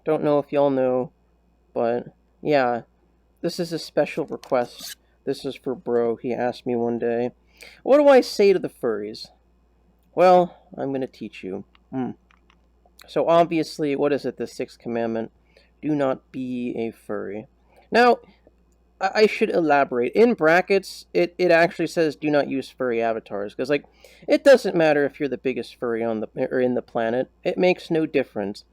Don't know if y'all know, but yeah, this is a special request. This is for bro. He asked me one day, what do I say to the furries? Well, I'm gonna teach you. Hmm. So obviously, what is it? The sixth commandment: do not be a furry. Now, I should elaborate. In brackets, it actually says do not use furry avatars because like it doesn't matter if you're the biggest furry on the or in the planet. It makes no difference.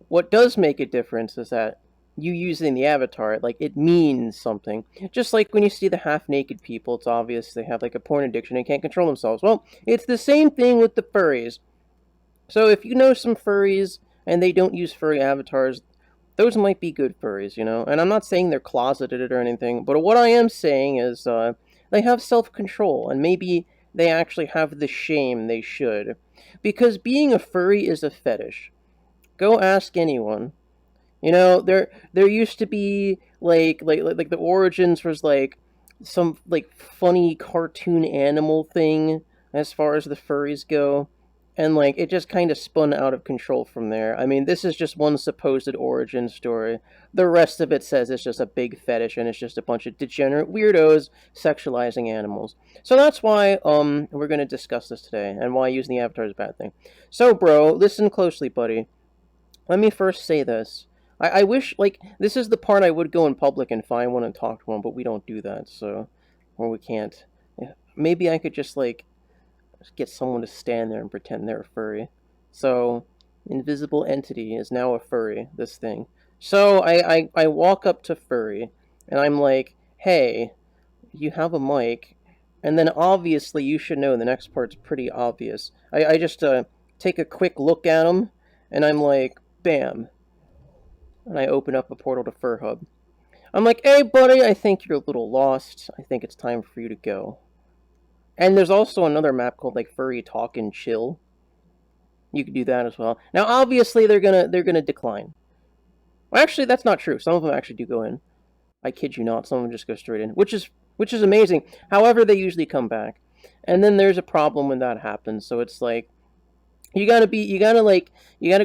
What does make a difference is that you using the avatar, like it means something. Just like when you see the half naked people, it's obvious they have like a porn addiction and can't control themselves. Well, it's the same thing with the furries. So if you know some furries and they don't use furry avatars, those might be good furries, you know. And I'm not saying they're closeted or anything, but what I am saying is they have self control and maybe they actually have the shame they should, because being a furry is a fetish. Go ask anyone. You know, there used to be like the origins was like some like funny cartoon animal thing as far as the furries go. And like it just kind of spun out of control from there. I mean, this is just one supposed origin story. The rest of it says it's just a big fetish and it's just a bunch of degenerate weirdos sexualizing animals. So that's why we're going to discuss this today and why using the avatar is a bad thing. So bro, listen closely, buddy. Let me first say this. I wish, like, this is the part I would go in public and find one and talk to one, but we don't do that, so. Or we can't. Yeah, maybe I could just, like, get someone to stand there and pretend they're a furry. So, invisible entity is now a furry, this thing. So, I walk up to furry, and I'm like, hey, you have a mic. And then obviously, you should know the next part's pretty obvious. I just take a quick look at him, and I'm like, bam, and I open up a portal to FurHub. I'm like, hey, buddy, I think you're a little lost. I think it's time for you to go. And there's also another map called like Furry Talk and Chill. You could do that as well. Now, obviously, they're gonna decline. Well, actually, that's not true. Some of them actually do go in. I kid you not. Some of them just go straight in, which is amazing. However, they usually come back. And then there's a problem when that happens. So it's like you gotta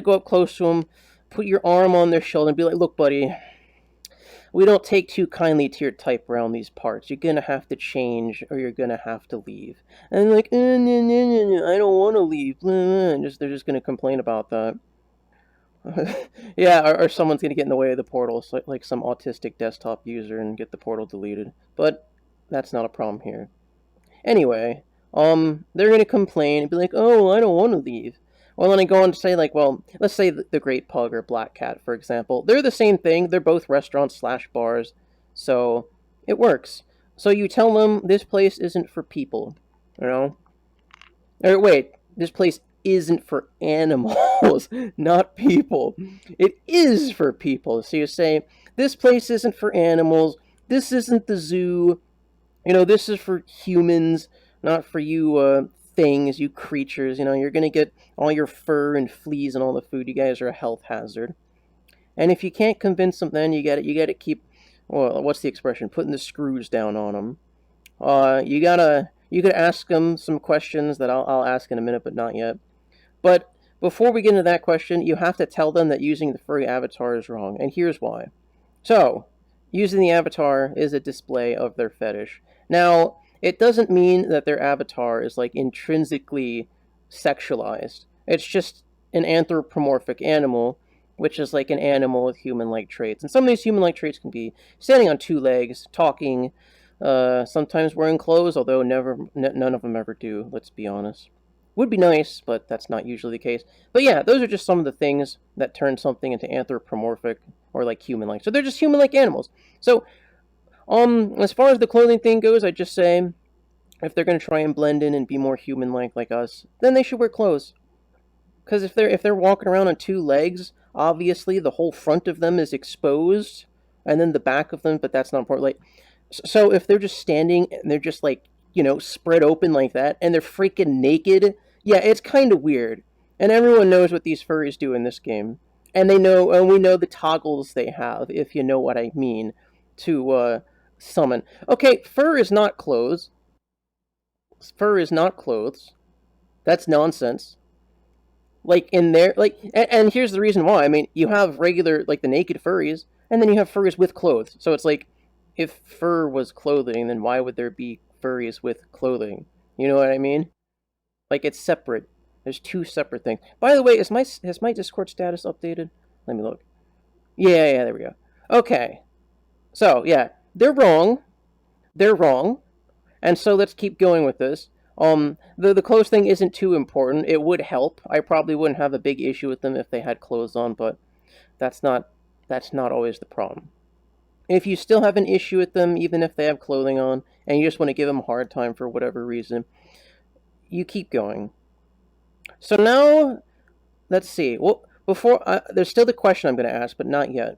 go up close to them, put your arm on their shoulder, and be like, look, buddy, we don't take too kindly to your type around these parts. You're gonna have to change, or you're gonna have to leave. And they're like, I don't want to leave. They're just gonna complain about that. Yeah, or someone's gonna get in the way of the portal, so like some autistic desktop user, and get the portal deleted. But that's not a problem here. Anyway, they're gonna complain and be like, "Oh, I don't want to leave." Well, then I go on to say, like, well, let's say the Great Pug or Black Cat, for example. They're the same thing. They're both restaurants slash bars, so it works. So you tell them this place isn't for people, you know? Or wait, this place isn't for animals, not people. It is for people. So you say this place isn't for animals. This isn't the zoo. You know, this is for humans, not for you things, you creatures. You know, you're gonna get all your fur and fleas and all the food. You guys are a health hazard. And if you can't convince them, then you gotta keep. Well, what's the expression? Putting the screws down on them. You could ask them some questions that I'll ask in a minute, but not yet. But before we get into that question, you have to tell them that using the furry avatar is wrong, and here's why. So, using the avatar is a display of their fetish. Now, it doesn't mean that their avatar is like intrinsically sexualized. It's just an anthropomorphic animal, which is like an animal with human like traits. And some of these human like traits can be standing on two legs, talking, sometimes wearing clothes, although none of them ever do, let's be honest. Would be nice, but that's not usually the case. But yeah, those are just some of the things that turn something into anthropomorphic or like human-like. So they're just human-like animals. So, as far as the clothing thing goes, I just say if they're gonna try and blend in and be more human-like us, then they should wear clothes. Because if they're walking around on two legs, obviously the whole front of them is exposed, and then the back of them, but that's not important. Like, so if they're just standing and they're just like spread open like that, and they're freaking naked, yeah, it's kind of weird. And everyone knows what these furries do in this game, and we know the toggles they have, if you know what I mean, to summon. Okay, fur is not clothes. Fur is not clothes. That's nonsense. Like in there, like, and here's the reason why. I mean, you have regular, like the naked furries, and then you have furries with clothes. So it's like, if fur was clothing, then why would there be furries with clothing? You know what I mean? Like it's separate. There's two separate things. By the way, has my Discord status updated? Let me look. Yeah, there we go. Okay. So, yeah, they're wrong. They're wrong. And so let's keep going with this. The clothes thing isn't too important. It would help. I probably wouldn't have a big issue with them if they had clothes on, but that's not that's not always the problem. If you still have an issue with them, even if they have clothing on, and you just want to give them a hard time for whatever reason, you keep going. So now, let's see. Well, there's still the question I'm going to ask, but not yet.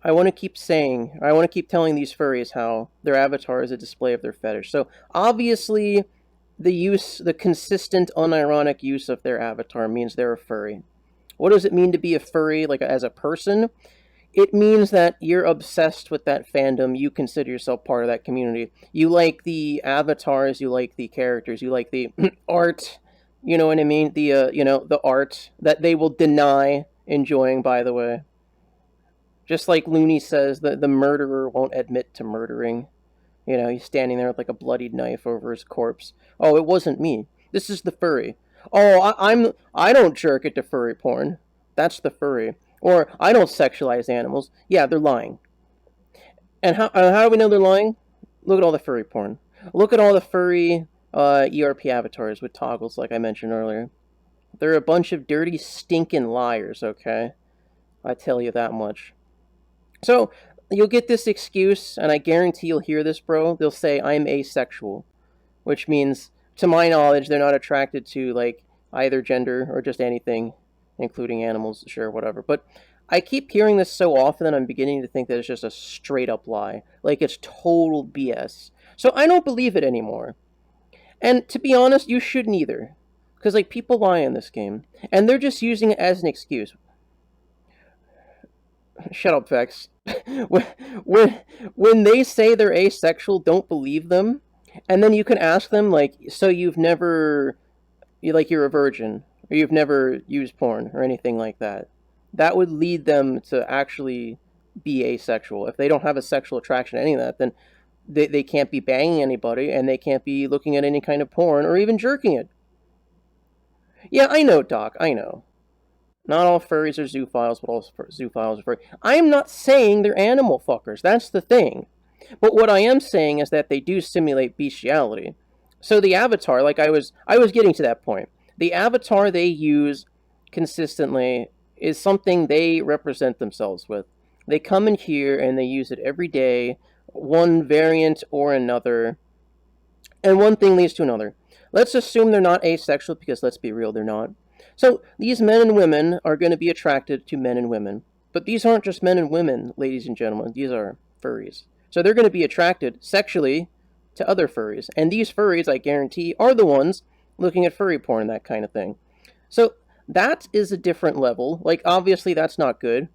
I want to keep telling these furries how their avatar is a display of their fetish. So obviously, the consistent, unironic use of their avatar means they're a furry. What does it mean to be a furry, like as a person? It means that you're obsessed with that fandom. You consider yourself part of that community. You like the avatars. You like the characters. You like the art. You know what I mean? The art that they will deny enjoying. By the way, just like Looney says, the murderer won't admit to murdering. You know, he's standing there with like a bloodied knife over his corpse. Oh, it wasn't me. This is the furry. Oh, I don't jerk it to furry porn. That's the furry. Or I don't sexualize animals. Yeah, they're lying. And how do we know they're lying? Look at all the furry porn. Look at all the furry ERP avatars with toggles, like I mentioned earlier. They're a bunch of dirty, stinking liars. Okay, I tell you that much. So you'll get this excuse, and I guarantee you'll hear this, bro. They'll say, I'm asexual, which means, to my knowledge, they're not attracted to, like, either gender or just anything, including animals, sure, whatever. But I keep hearing this so often that I'm beginning to think that it's just a straight up lie. Like, it's total BS. So I don't believe it anymore. And to be honest, you shouldn't either. Because, like, people lie in this game. And they're just using it as an excuse. Shut up, Vex. when, when when they say they're asexual, don't believe them. And then you can ask them, like, so you're a virgin, or you've never used porn, or anything like that. That would lead them to actually be asexual. If they don't have a sexual attraction to any of that, then they can't be banging anybody, and they can't be looking at any kind of porn, or even jerking it. Yeah, I know, Doc, I know. Not all furries are zoophiles, but all zoophiles are furry. I am not saying they're animal fuckers. That's the thing. But what I am saying is that they do simulate bestiality. So the avatar, like I was getting to that point. The avatar they use consistently is something they represent themselves with. They come in here and they use it every day, one variant or another, and one thing leads to another. Let's assume they're not asexual because let's be real, they're not. So these men and women are going to be attracted to men and women. But these aren't just men and women, ladies and gentlemen. These are furries. So they're going to be attracted sexually to other furries. And these furries, I guarantee, are the ones looking at furry porn and that kind of thing. So that is a different level. Like, obviously, that's not good.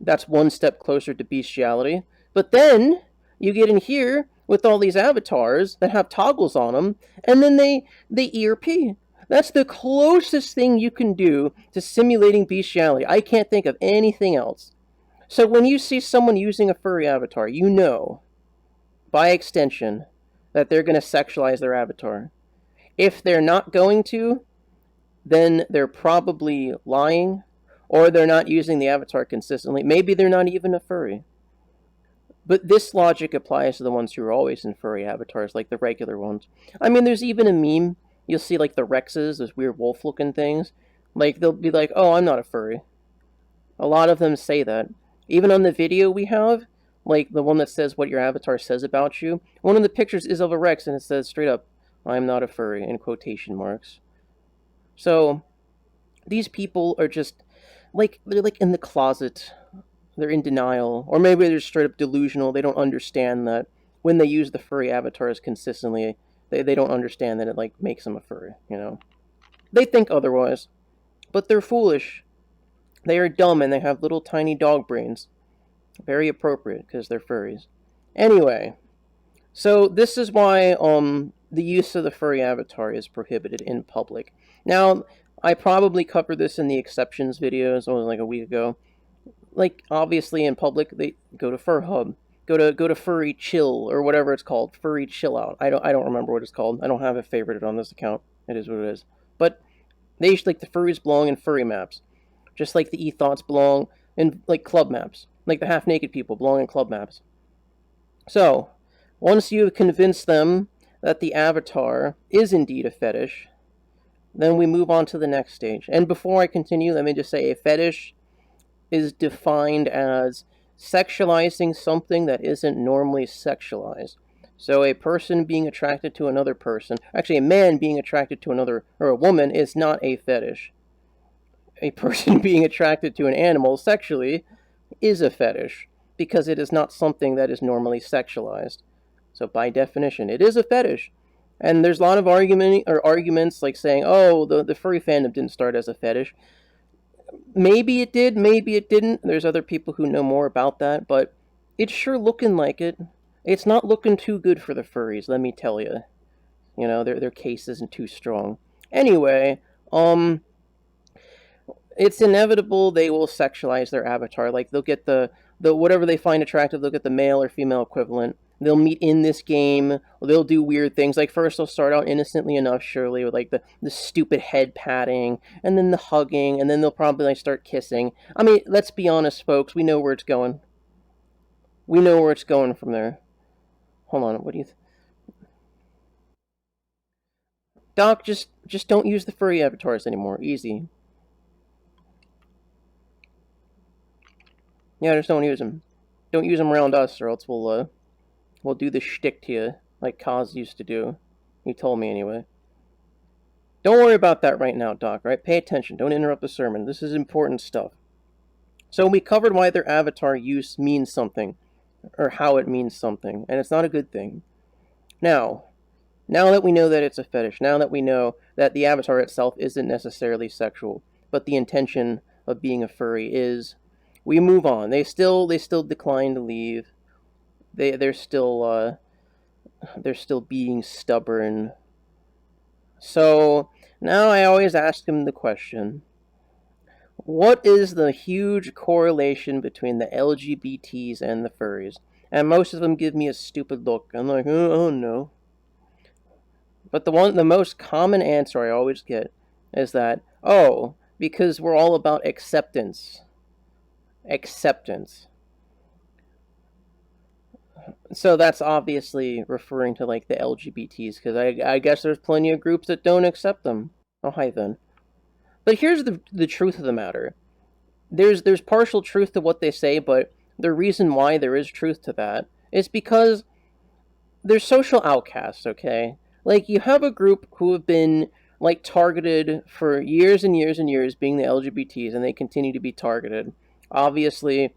That's one step closer to bestiality. But then you get in here with all these avatars that have toggles on them, and then they ERP. That's the closest thing you can do to simulating bestiality. I can't think of anything else. So when you see someone using a furry avatar, you know, by extension, that they're going to sexualize their avatar. If they're not going to, then they're probably lying, or they're not using the avatar consistently. Maybe they're not even a furry. But this logic applies to the ones who are always in furry avatars, like the regular ones. I mean, there's even a meme. You'll see, like, the Rexes, those weird wolf-looking things. Like, they'll be like, oh, I'm not a furry. A lot of them say that. Even on the video we have, like, the one that says what your avatar says about you, one of the pictures is of a Rex, and it says straight up, I'm not a furry, in quotation marks. So, these people are just, like, they're, like, in the closet. They're in denial. Or maybe they're straight up delusional. They don't understand that when they use the furry avatars consistently, they don't understand that it, like, makes them a furry, you know? They think otherwise. But they're foolish. They are dumb and they have little tiny dog brains. Very appropriate, because they're furries. Anyway, so this is why the use of the furry avatar is prohibited in public. Now, I probably covered this in the exceptions videos, only like a week ago. Like, obviously in public, they go to FurHub, go to Furry Chill or whatever it's called, Furry Chill Out. I don't remember what it's called. I don't have it favorited on this account. It is what it is. But they like the furries belong in furry maps, just like the e-thoughts belong in like club maps, like the half-naked people belong in club maps. So, once you have convinced them that the avatar is indeed a fetish, then we move on to the next stage. And before I continue, let me just say a fetish is defined as sexualizing something that isn't normally sexualized. So a person being attracted to another person, actually a man being attracted to another, or a woman, is not a fetish. A person being attracted to an animal sexually is a fetish, because it is not something that is normally sexualized. So by definition, it is a fetish. And there's a lot of arguments like saying, oh, the furry fandom didn't start as a fetish. Maybe it did, maybe it didn't. There's other people who know more about that, but it's sure looking like it. It's not looking too good for the furries, let me tell you. You know, their case isn't too strong. Anyway, it's inevitable they will sexualize their avatar. Like, they'll get the whatever they find attractive, they'll get the male or female equivalent. They'll meet in this game. They'll do weird things. Like, first they'll start out innocently enough, surely, with like the stupid head patting, and then the hugging, and then they'll probably like start kissing. I mean, let's be honest, folks. We know where it's going. We know where it's going from there. Hold on. What do you? Doc, just don't use the furry avatars anymore. Easy. Yeah, just don't use them. Don't use them around us, or else we'll do the shtick to you, like Kaz used to do. He told me anyway. Don't worry about that right now, Doc, right? Pay attention. Don't interrupt the sermon. This is important stuff. So we covered why their avatar use means something, or how it means something, and it's not a good thing. Now that we know that it's a fetish, now that we know that the avatar itself isn't necessarily sexual, but the intention of being a furry is, we move on. They still decline to leave. They're still being stubborn. So now I always ask them the question, what is the huge correlation between the LGBTs and the furries? And most of them give me a stupid look. I'm like, oh no. But the most common answer I always get is that, oh, because we're all about acceptance. Acceptance. So that's obviously referring to like the LGBTs, because I guess there's plenty of groups that don't accept them. Oh, hi then. But here's the truth of the matter. There's partial truth to what they say, but the reason why there is truth to that is because they're social outcasts, okay? Like, you have a group who have been like targeted for years and years and years, being the LGBTs, and they continue to be targeted. Obviously,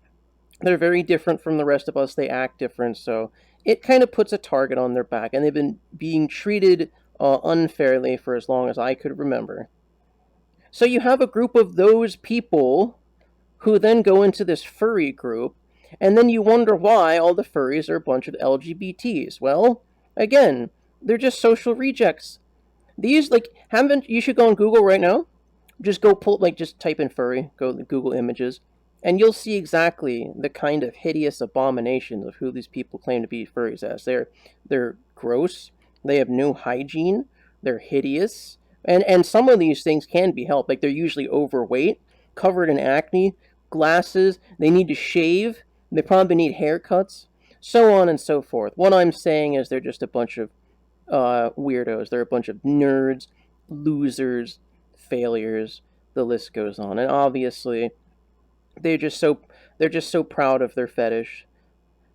they're very different from the rest of us. They act different, so it kind of puts a target on their back, and they've been being treated unfairly for as long as I could remember. So you have a group of those people who then go into this furry group, and then you wonder why all the furries are a bunch of LGBTs. Well, again, they're just social rejects. These, like, haven't, you should go on Google right now. Just go pull, like, just type in furry, go to Google Images, and you'll see exactly the kind of hideous abominations of who these people claim to be furries as. They're gross, they have no hygiene, they're hideous, and some of these things can be helped. Like, they're usually overweight, covered in acne, glasses, they need to shave, they probably need haircuts, so on and so forth. What I'm saying is they're just a bunch of weirdos. They're a bunch of nerds, losers, failures, the list goes on. And obviously, they're just so proud of their fetish.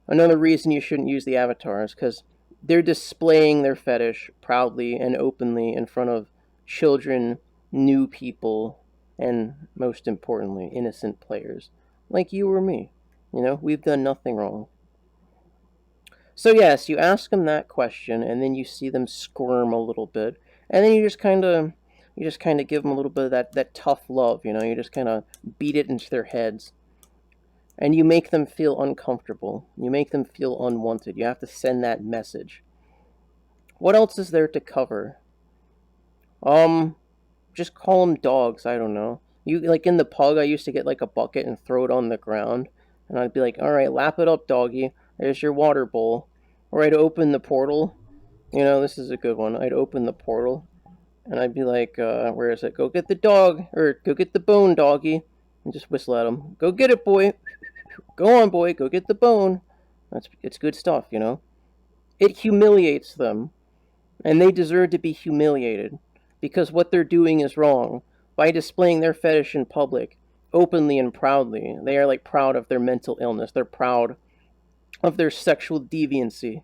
Another reason you shouldn't use the avatars, because they're displaying their fetish proudly and openly in front of children, new people, and most importantly, innocent players like you or me. You know, we've done nothing wrong. So yes, you ask them that question, and then you see them squirm a little bit, and then you just kind of give them a little bit of that tough love. You know, you just kind of beat it into their heads, and you make them feel uncomfortable. You make them feel unwanted. You have to send that message. What else is there to cover? just call them dogs. I don't know. You like in the pug, I used to get like a bucket and throw it on the ground, and I'd be like, "All right, lap it up, doggy. There's your water bowl." Or I'd open the portal. You know, this is a good one. I'd open the portal, and I'd be like, "Where is it? Go get the dog, or go get the bone, doggy," and just whistle at him. Go get it, boy. Go on, boy. Go get the bone. It's good stuff, you know. It humiliates them, and they deserve to be humiliated because what they're doing is wrong. By displaying their fetish in public, openly and proudly, they are like proud of their mental illness. They're proud of their sexual deviancy.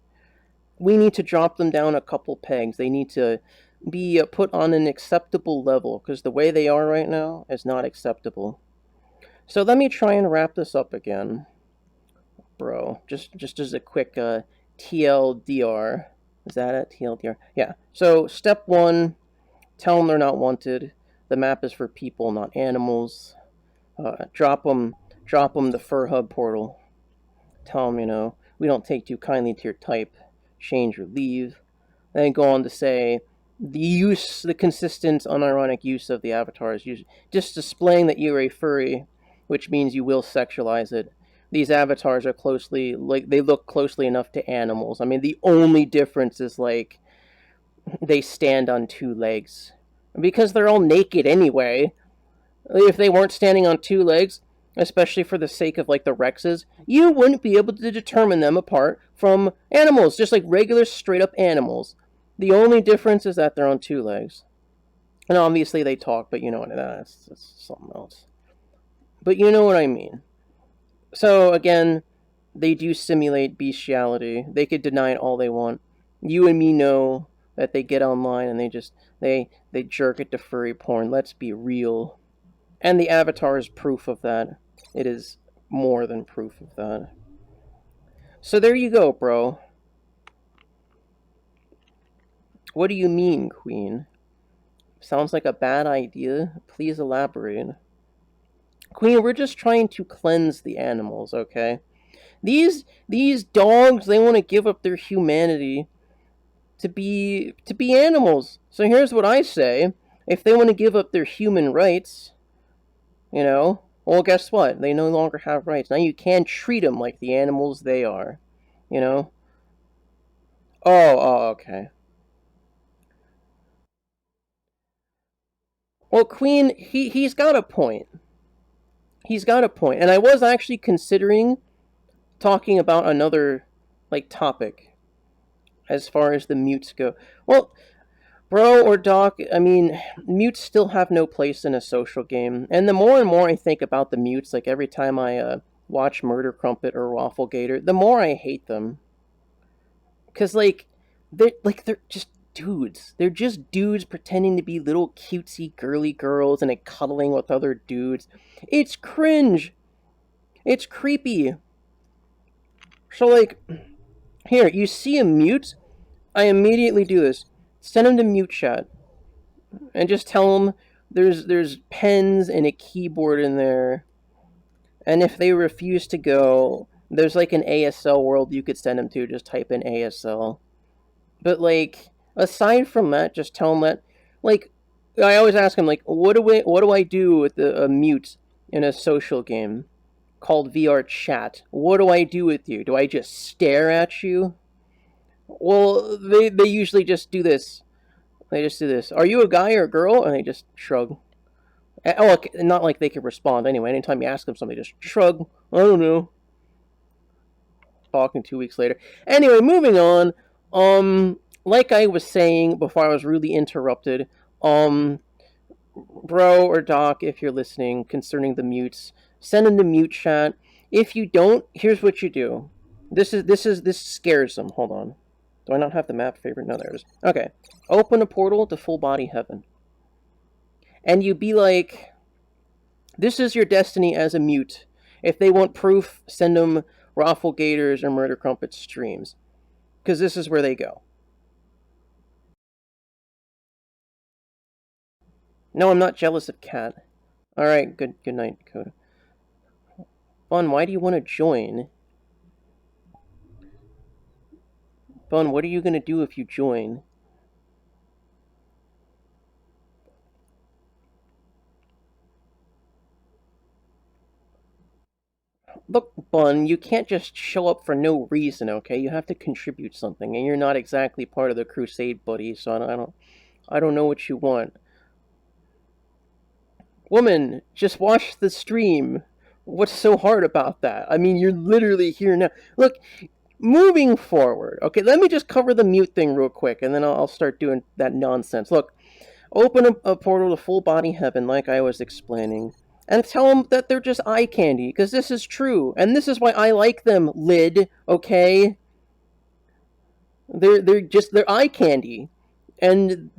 We need to drop them down a couple pegs. They need to be put on an acceptable level because the way they are right now is not acceptable. So let me try and wrap this up again, bro. Just as a quick TLDR. Is that it? TLDR? Yeah. So step one, tell them they're not wanted. The map is for people, not animals. Drop them the Fur Hub portal. Tell them, you know, we don't take too kindly to your type. Change or leave. Then go on to say the consistent, unironic use of the avatars, just displaying that you're a furry, which means you will sexualize it. These avatars are closely, like, they look closely enough to animals. I mean, the only difference is, like, they stand on two legs. Because they're all naked anyway. If they weren't standing on two legs, especially for the sake of, like, the Rexes, you wouldn't be able to determine them apart from animals, just like regular straight-up animals. The only difference is that they're on two legs. And obviously they talk, but you know what, that's something else. But you know what I mean. So, again, they do simulate bestiality. They could deny it all they want. You and me know that they get online and they jerk it to furry porn. Let's be real. And the avatar is proof of that. It is more than proof of that. So there you go, bro. What do you mean, Queen? Sounds like a bad idea. Please elaborate. Queen, we're just trying to cleanse the animals, okay? These dogs, they want to give up their humanity to be animals. So here's what I say. If they want to give up their human rights, you know, well, guess what? They no longer have rights. Now you can treat them like the animals they are, you know? Oh, okay. Well, Queen, he's got a point. He's got a point. And I was actually considering talking about another, like, topic as far as the mutes go. Well, bro or Doc, I mean, mutes still have no place in a social game. And the more and more I think about the mutes, like every time I watch Murder Crumpet or Wafflegator, the more I hate them. Because, like, they're just dudes. They're just dudes pretending to be little cutesy girly girls and like cuddling with other dudes. It's cringe. It's creepy. So, like, here, you see a mute? I immediately do this. Send him to mute chat. And just tell him there's pens and a keyboard in there. And if they refuse to go, there's like an ASL world you could send them to. Just type in ASL. But, like, aside from that, just tell them that, like, I always ask them, like, what do I do with a mute in a social game called VR Chat? What do I do with you? Do I just stare at you? Well, they usually just do this. They just do this. Are you a guy or a girl? And they just shrug. Oh, not like they can respond anyway. Anytime you ask them something, they just shrug. I don't know. Talking 2 weeks later. Anyway, moving on. Like I was saying before I was really interrupted, bro or Doc, if you're listening, concerning the mutes, send them to mute chat. If you don't, here's what you do. This scares them. Hold on. Do I not have the map favorite? No, there it is. Okay. Open a portal to full body heaven. And you be like, this is your destiny as a mute. If they want proof, send them Raffle Gators or Murder Crumpet streams. Because this is where they go. No, I'm not jealous of Cat. Alright, good night, Dakota. Bun, why do you want to join? Bun, what are you going to do if you join? Look, Bun, you can't just show up for no reason, okay? You have to contribute something, and you're not exactly part of the crusade, buddy, so I don't know what you want. Woman, just watch the stream. What's so hard about that? I mean, you're literally here now. Look, moving forward, okay, let me just cover the mute thing real quick, and then I'll start doing that nonsense. Look, open a portal to full body heaven, like I was explaining, and tell them that they're just eye candy, because this is true, and this is why I like them, Lid, okay? They're eye candy, and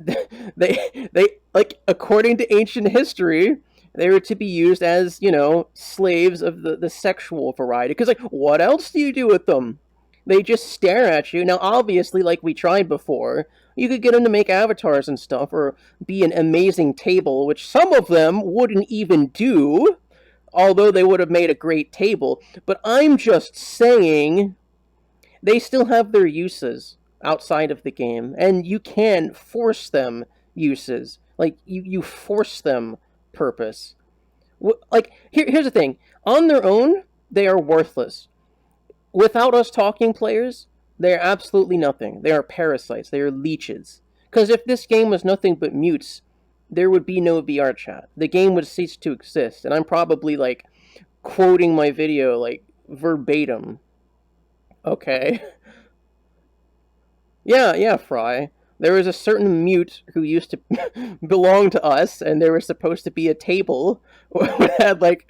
they like, according to ancient history, they were to be used as, you know, slaves of the sexual variety. Because, like, what else do you do with them? They just stare at you. Now, obviously, like we tried before, you could get them to make avatars and stuff, or be an amazing table, which some of them wouldn't even do, although they would have made a great table. But I'm just saying, they still have their uses outside of the game, and you can force them uses. Like, you force them purpose. Like, here's the thing. On their own, they are worthless. Without us talking players, they are absolutely nothing. They are parasites. They are leeches. Because if this game was nothing but mutes, there would be no VR chat. The game would cease to exist. And I'm probably, like, quoting my video, like, verbatim. Okay. Yeah, Fry. There was a certain mute who used to belong to us, and there was supposed to be a table that had like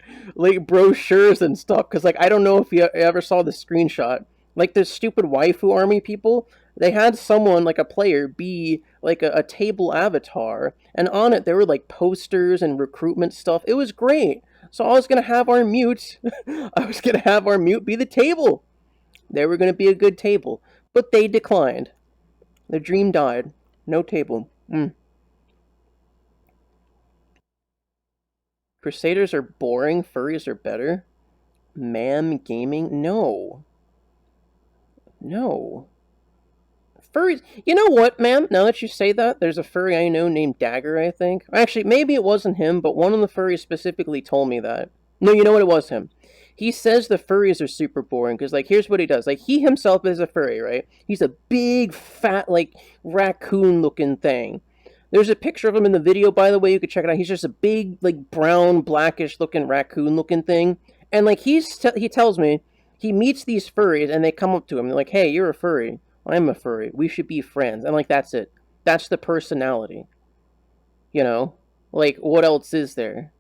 brochures and stuff. Because, like, I don't know if you ever saw the screenshot. Like, the stupid waifu army people, they had someone, like a player, be like a table avatar, and on it there were like posters and recruitment stuff. It was great. So I was gonna have our mute. I was gonna have our mute be the table. They were gonna be a good table, but they declined. The dream died. No table. Crusaders are boring. Furries are better. Ma'am gaming? No. No. Furries. You know what, ma'am? Now that you say that, there's a furry I know named Dagger, I think. Actually, maybe it wasn't him, but one of the furries specifically told me that. No, you know what? It was him. He says the furries are super boring because, like, here's what he does. Like, he himself is a furry, right? He's a big, fat, like, raccoon-looking thing. There's a picture of him in the video, by the way. You could check it out. He's just a big, like, brown, blackish-looking raccoon-looking thing. And, like, he tells me he meets these furries, and they come up to him. They're like, hey, you're a furry. I'm a furry. We should be friends. And, like, that's it. That's the personality. You know? Like, what else is there?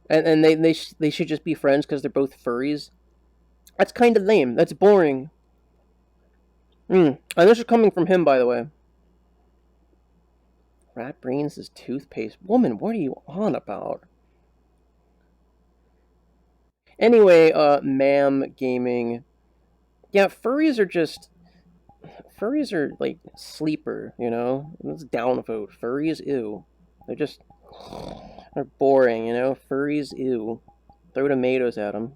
And they should just be friends because they're both furries. That's kind of lame. That's boring. And this is coming from him, by the way. Rat brains is toothpaste. Woman, what are you on about? Anyway, ma'am gaming. Yeah, furries are like sleeper, you know? Let's downvote. Furries, ew. They're boring, you know? Furries, ew. Throw tomatoes at them.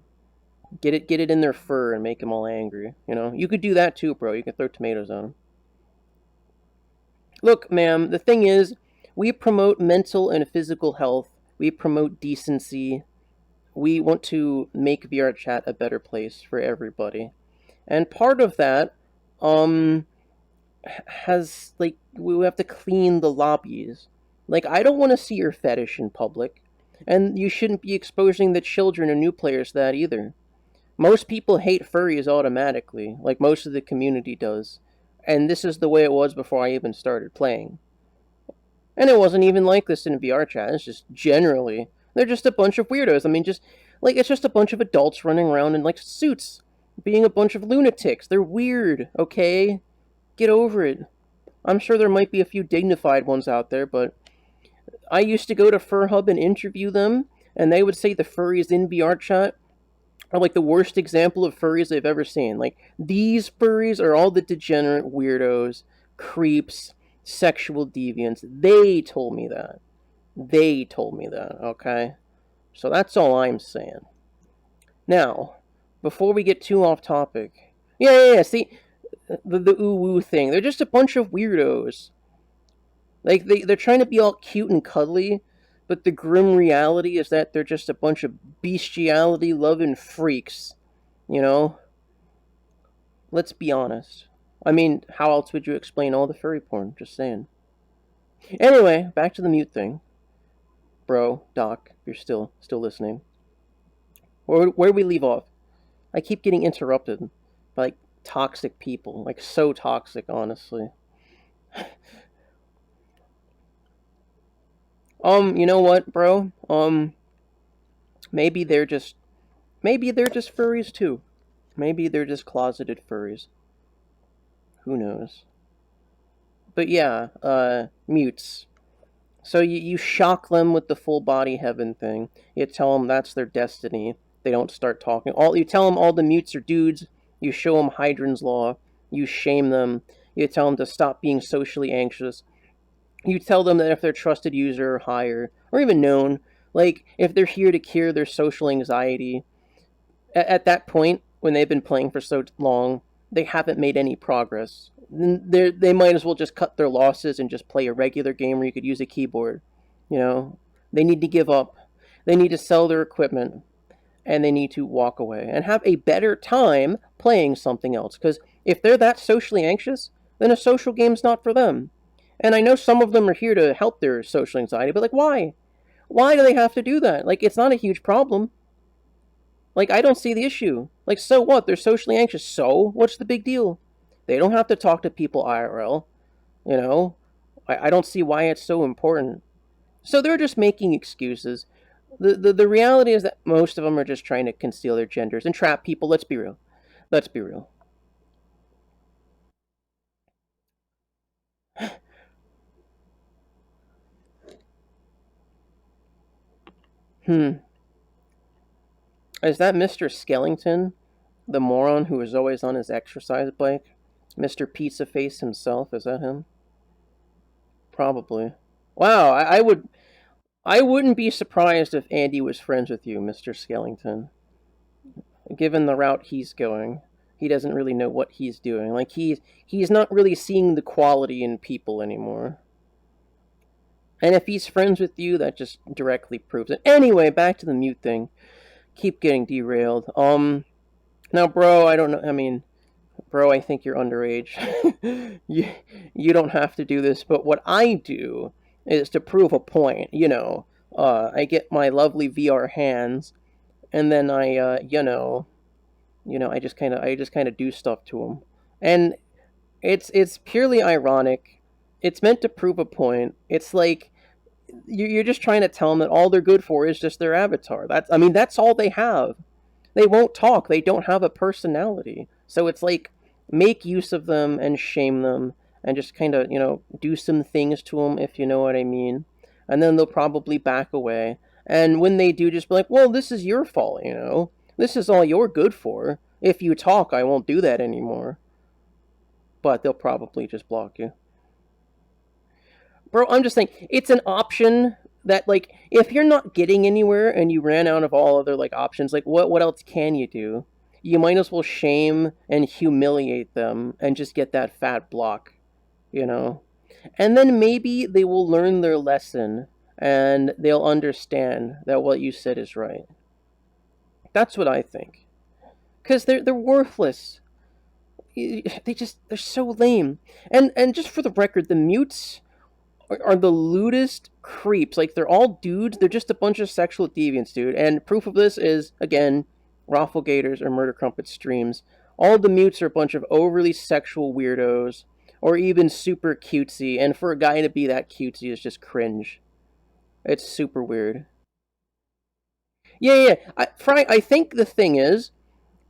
Get it in their fur and make them all angry, you know? You could do that too, bro. You can throw tomatoes on them. Look, ma'am, the thing is, we promote mental and physical health. We promote decency. We want to make VR chat a better place for everybody. And part of that, has, like, we have to clean the lobbies. Like, I don't want to see your fetish in public. And you shouldn't be exposing the children or new players to that either. Most people hate furries automatically, like most of the community does. And this is the way it was before I even started playing. And it wasn't even like this in VR chat, it's just generally. They're just a bunch of weirdos. I mean, it's just a bunch of adults running around in, like, suits. Being a bunch of lunatics. They're weird, okay? Get over it. I'm sure there might be a few dignified ones out there, but I used to go to FurHub and interview them, and they would say the furries in VR chat are like the worst example of furries they've ever seen. Like, these furries are all the degenerate weirdos, creeps, sexual deviants. They told me that. They told me that, okay? So that's all I'm saying. Now, before we get too off topic... Yeah, see? The ooh-woo thing. They're just a bunch of weirdos. Like, they're trying to be all cute and cuddly, but the grim reality is that they're just a bunch of bestiality-loving freaks, you know? Let's be honest. I mean, how else would you explain all the furry porn? Just saying. Anyway, back to the mute thing. Bro, Doc, if you're still listening. Where do we leave off? I keep getting interrupted by, like, toxic people. Like, so toxic, honestly. You know what, bro? Maybe they're just furries too. Maybe they're just closeted furries. Who knows? But yeah, mutes. So you shock them with the full body heaven thing. You tell them that's their destiny. They don't start talking. You tell them all the mutes are dudes. You show them Hydron's Law. You shame them. You tell them to stop being socially anxious. You tell them that if they're trusted user or higher, or even known, like, if they're here to cure their social anxiety, at that point, when they've been playing for so long, they haven't made any progress. They might as well just cut their losses and just play a regular game where you could use a keyboard. You know, they need to give up. They need to sell their equipment, and they need to walk away and have a better time playing something else. Because if they're that socially anxious, then a social game's not for them. And I know some of them are here to help their social anxiety, but, like, why? Why do they have to do that? Like, it's not a huge problem. Like, I don't see the issue. Like, so what? They're socially anxious. So, what's the big deal? They don't have to talk to people IRL. You know? I don't see why it's so important. So they're just making excuses. The reality is that most of them are just trying to conceal their genders and trap people. Let's be real. Let's be real. Is that Mr. Skellington? The moron who is always on his exercise bike? Mr. Pizza Face himself? Is that him? Probably. Wow, I wouldn't be surprised if Andy was friends with you, Mr. Skellington. Given the route he's going, he doesn't really know what he's doing. Like, he's not really seeing the quality in people anymore. And if he's friends with you, that just directly proves it. Anyway, back to the mute thing. Keep getting derailed. Now, bro, I don't know. I mean, bro, I think you're underage. you don't have to do this, but what I do is to prove a point. You know, I get my lovely VR hands, and then I, I just kind of do stuff to them, and it's purely ironic. It's meant to prove a point. It's like you're just trying to tell them that all they're good for is just their avatar. That's all they have. They won't talk. They don't have a personality. So it's like, make use of them and shame them and just kind of, do some things to them, if you know what I mean. And then they'll probably back away. And when they do, just be like, well, this is your fault, This is all you're good for. If you talk, I won't do that anymore. But they'll probably just block you. Bro, I'm just saying, it's an option that, like, if you're not getting anywhere and you ran out of all other, like, options, like, what else can you do? You might as well shame and humiliate them and just get that fat block, And then maybe they will learn their lesson and they'll understand that what you said is right. That's what I think. Because they're worthless. They're so lame. And just for the record, the mutes are the lewdest creeps. Like, they're all dudes. They're just a bunch of sexual deviants, dude. And proof of this is, again, Rafflegators or Murder Crumpet streams. All the mutes are a bunch of overly sexual weirdos, or even super cutesy. And for a guy to be that cutesy is just cringe. It's super weird. Yeah. I think the thing is,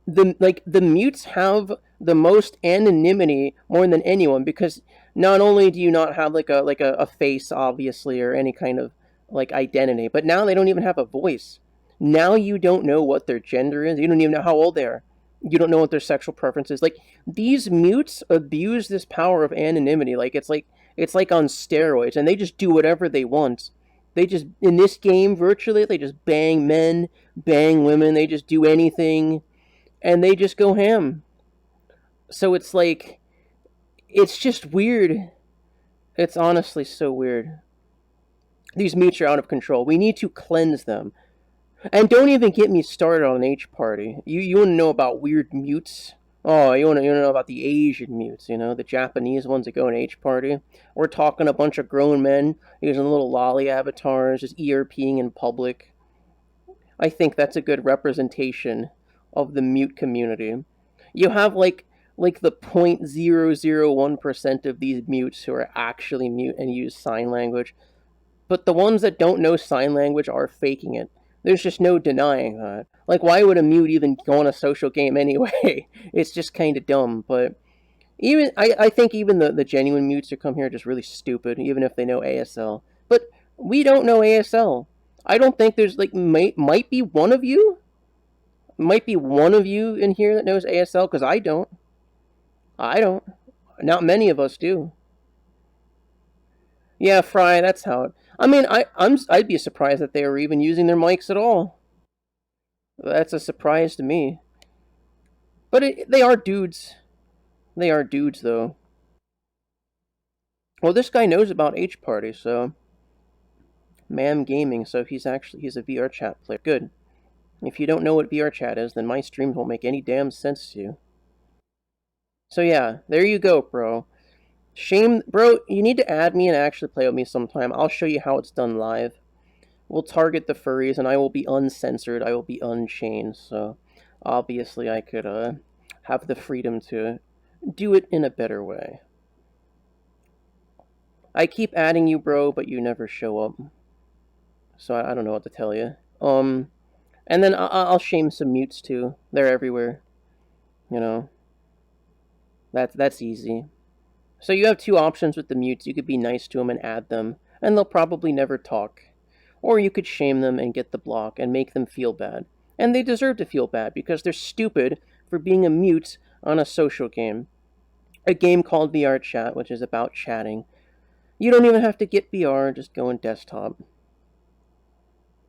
the mutes have the most anonymity more than anyone, because not only do you not have like a face, obviously, or any kind of like identity, but now they don't even have a voice. Now you don't know what their gender is. You don't even know how old they are. You don't know what their sexual preference is. Like, these mutes abuse this power of anonymity. Like, it's like on steroids, and they just do whatever they want. They just, in this game, virtually, they just bang men, bang women. They just do anything, and they just go ham. So it's like, it's just weird. It's honestly so weird. These mutes are out of control. We need to cleanse them. And don't even get me started on H party. You want to know about weird mutes? Oh, you want to know about the Asian mutes? You know, the Japanese ones that go in H party. We're talking a bunch of grown men using little lolly avatars, just ERPing in public. I think that's a good representation of the mute community. You have like the 0.001% of these mutes who are actually mute and use sign language, but the ones that don't know sign language are faking it. There's just no denying that. Like, why would a mute even go on a social game anyway? It's just kind of dumb. But I think even the genuine mutes who come here are just really stupid, even if they know ASL. But we don't know ASL. I don't think there's like might be one of you, might be one of you in here that knows ASL because I don't. I don't. Not many of us do. Yeah, Fry, that's how it. I mean, I'd be surprised that they were even using their mics at all. That's a surprise to me. But they are dudes. They are dudes, though. Well, this guy knows about H Party, so Mam Gaming. So he's a VR chat player. Good. If you don't know what VR chat is, then my streams won't make any damn sense to you. So yeah, there you go, bro. Shame, bro. You need to add me and actually play with me sometime. I'll show you how it's done live. We'll target the furries, and I will be uncensored. I will be unchained. So obviously, I could have the freedom to do it in a better way. I keep adding you, bro, but you never show up. So I don't know what to tell you. And then I'll shame some mutes too. They're everywhere. You know. That's easy. So you have two options with the mutes. You could be nice to them and add them, and they'll probably never talk. Or you could shame them and get the block and make them feel bad. And they deserve to feel bad because they're stupid for being a mute on a social game. A game called VR Chat, which is about chatting. You don't even have to get VR, just go in desktop.